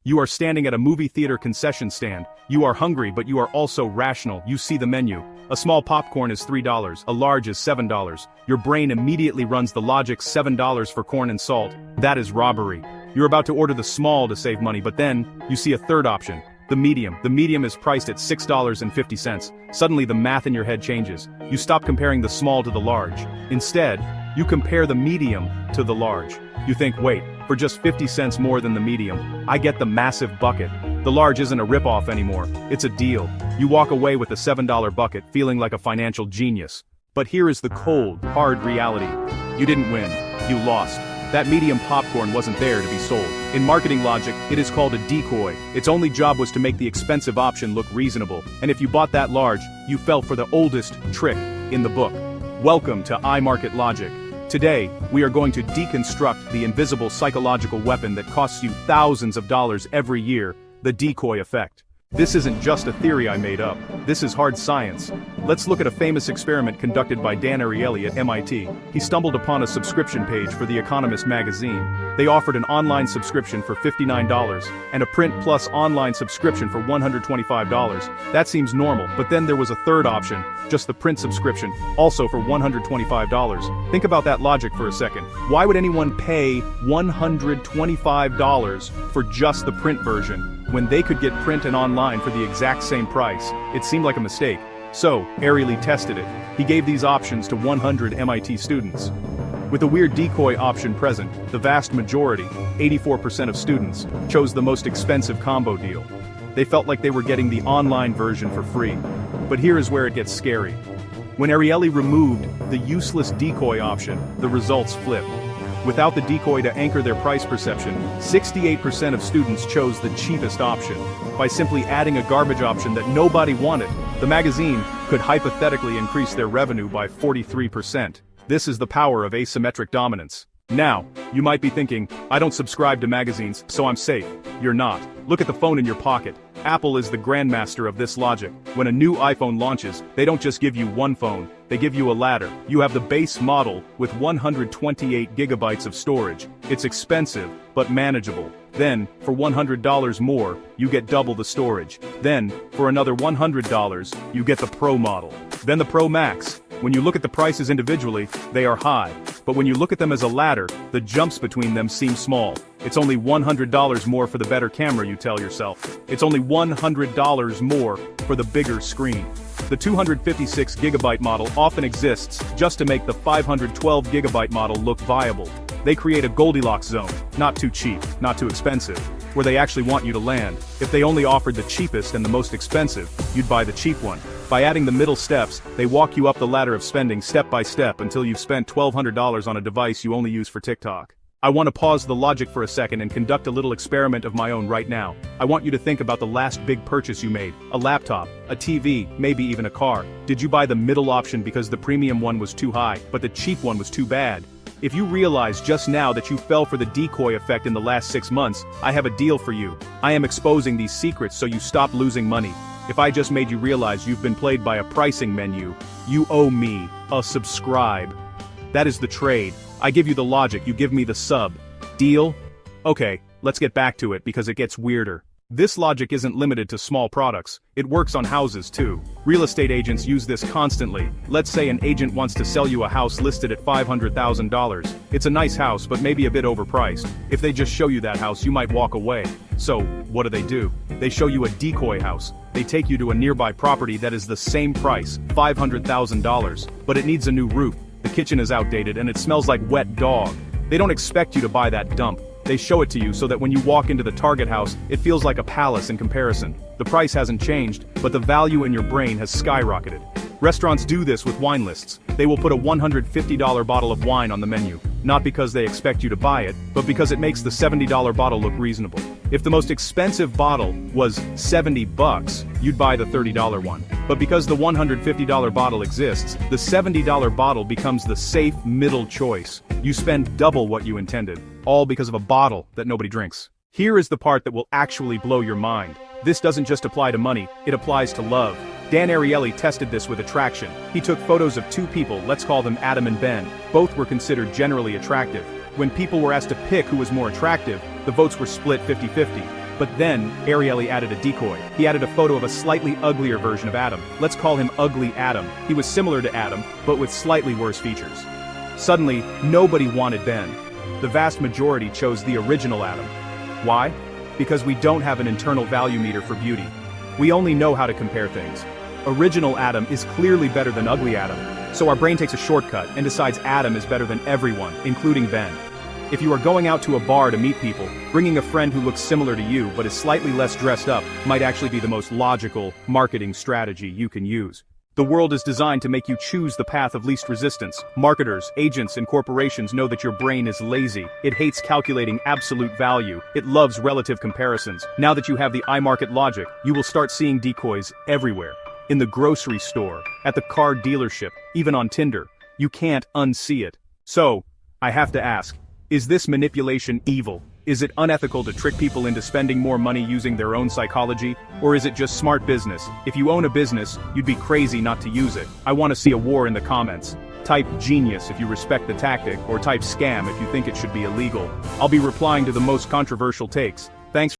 You are standing at a movie theater concession stand. You are hungry, but you are also rational. You see the menu. A small popcorn is $3, a large is $7. Your brain immediately runs the logic $7 for corn and salt. That is robbery. You're about to order the small to save money, but then, you see a third option. The medium. The medium is priced at $6.50. Suddenly the math in your head changes. You stop comparing the small to the large. Instead, you compare the medium to the large. You think, wait, for just 50 cents more than the medium, I get the massive bucket. The large isn't a ripoff anymore, it's a deal. You walk away with the $7 bucket, feeling like a financial genius. But here is the cold, hard reality. You didn't win, you lost. That medium popcorn wasn't there to be sold. In marketing logic, it is called a decoy. Its only job was to make the expensive option look reasonable, and if you bought that large, you fell for the oldest trick in the book. Welcome to iMarket Logic. Today, we are going to deconstruct the invisible psychological weapon that costs you thousands of dollars every year, the decoy effect. This isn't just a theory I made up, this is hard science. Let's look at a famous experiment conducted by Dan Ariely at MIT. He stumbled upon a subscription page for The Economist magazine. They offered an online subscription for $59, and a print plus online subscription for $125. That seems normal, but then there was a third option, just the print subscription, also for $125. Think about that logic for a second. Why would anyone pay $125 for just the print version, when they could get print and online for the exact same price? It seemed like a mistake. So, Ariely tested it. He gave these options to 100 MIT students. With a weird decoy option present, the vast majority, 84% of students, chose the most expensive combo deal. They felt like they were getting the online version for free. But here is where it gets scary. When Ariely removed the useless decoy option, the results flipped. Without the decoy to anchor their price perception, 68% of students chose the cheapest option. By simply adding a garbage option that nobody wanted, the magazine could hypothetically increase their revenue by 43%. This is the power of asymmetric dominance. Now, you might be thinking, I don't subscribe to magazines, so I'm safe. You're not. Look at the phone in your pocket. Apple is the grandmaster of this logic. When a new iPhone launches, they don't just give you one phone, they give you a ladder. You have the base model with 128 gigabytes of storage. It's expensive, but manageable. Then, for $100 more, you get double the storage. Then, for another $100, you get the Pro model. Then the Pro Max. When you look at the prices individually, they are high. But when you look at them as a ladder, the jumps between them seem small. It's only $100 more for the better camera, you tell yourself. It's only $100 more for the bigger screen. The 256 gigabyte model often exists just to make the 512 gigabyte model look viable. They create a Goldilocks zone, not too cheap, not too expensive, where they actually want you to land. If they only offered the cheapest and the most expensive, you'd buy the cheap one. By adding the middle steps, they walk you up the ladder of spending step by step until you've spent $1,200 on a device you only use for TikTok. I want to pause the logic for a second and conduct a little experiment of my own right now. I want you to think about the last big purchase you made, a laptop, a TV, maybe even a car. Did you buy the middle option because the premium one was too high, but the cheap one was too bad? If you realize just now that you fell for the decoy effect in the last 6 months, I have a deal for you. I am exposing these secrets so you stop losing money. If I just made you realize you've been played by a pricing menu, you owe me a subscribe. That is the trade. I give you the logic, you give me the sub. Deal? Okay, let's get back to it because it gets weirder. This logic isn't limited to small products, it works on houses too. Real estate agents use this constantly. Let's say an agent wants to sell you a house listed at $500,000. It's a nice house but maybe a bit overpriced. If they just show you that house, you might walk away. So, what do? They show you a decoy house. They take you to a nearby property that is the same price, $500,000, but it needs a new roof. The kitchen is outdated and it smells like wet dog. They don't expect you to buy that dump. They show it to you so that when you walk into the target house, it feels like a palace in comparison. The price hasn't changed, but the value in your brain has skyrocketed. Restaurants do this with wine lists. They will put a $150 bottle of wine on the menu, not because they expect you to buy it, but because it makes the $70 bottle look reasonable. If the most expensive bottle was $70, you'd buy the $30 one. But because the $150 bottle exists, the $70 bottle becomes the safe middle choice. You spend double what you intended, all because of a bottle that nobody drinks. Here is the part that will actually blow your mind. This doesn't just apply to money, it applies to love. Dan Ariely tested this with attraction. He took photos of two people, let's call them Adam and Ben. Both were considered generally attractive. When people were asked to pick who was more attractive, the votes were split 50-50. But then, Ariely added a decoy. He added a photo of a slightly uglier version of Adam. Let's call him Ugly Adam. He was similar to Adam, but with slightly worse features. Suddenly, nobody wanted Ben. The vast majority chose the original Adam. Why? Because we don't have an internal value meter for beauty. We only know how to compare things. Original Adam is clearly better than Ugly Adam, so our brain takes a shortcut and decides Adam is better than everyone, including Ben. If you are going out to a bar to meet people, bringing a friend who looks similar to you but is slightly less dressed up might actually be the most logical marketing strategy you can use. The world is designed to make you choose the path of least resistance. Marketers, agents, and corporations know that your brain is lazy. It hates calculating absolute value. It loves relative comparisons. Now that you have the iMarket logic, you will start seeing decoys everywhere. In the grocery store, at the car dealership, even on Tinder. You can't unsee it. So, I have to ask, is this manipulation evil? Is it unethical to trick people into spending more money using their own psychology? Or is it just smart business? If you own a business, you'd be crazy not to use it. I want to see a war in the comments. Type genius if you respect the tactic, or type scam if you think it should be illegal. I'll be replying to the most controversial takes. Thanks.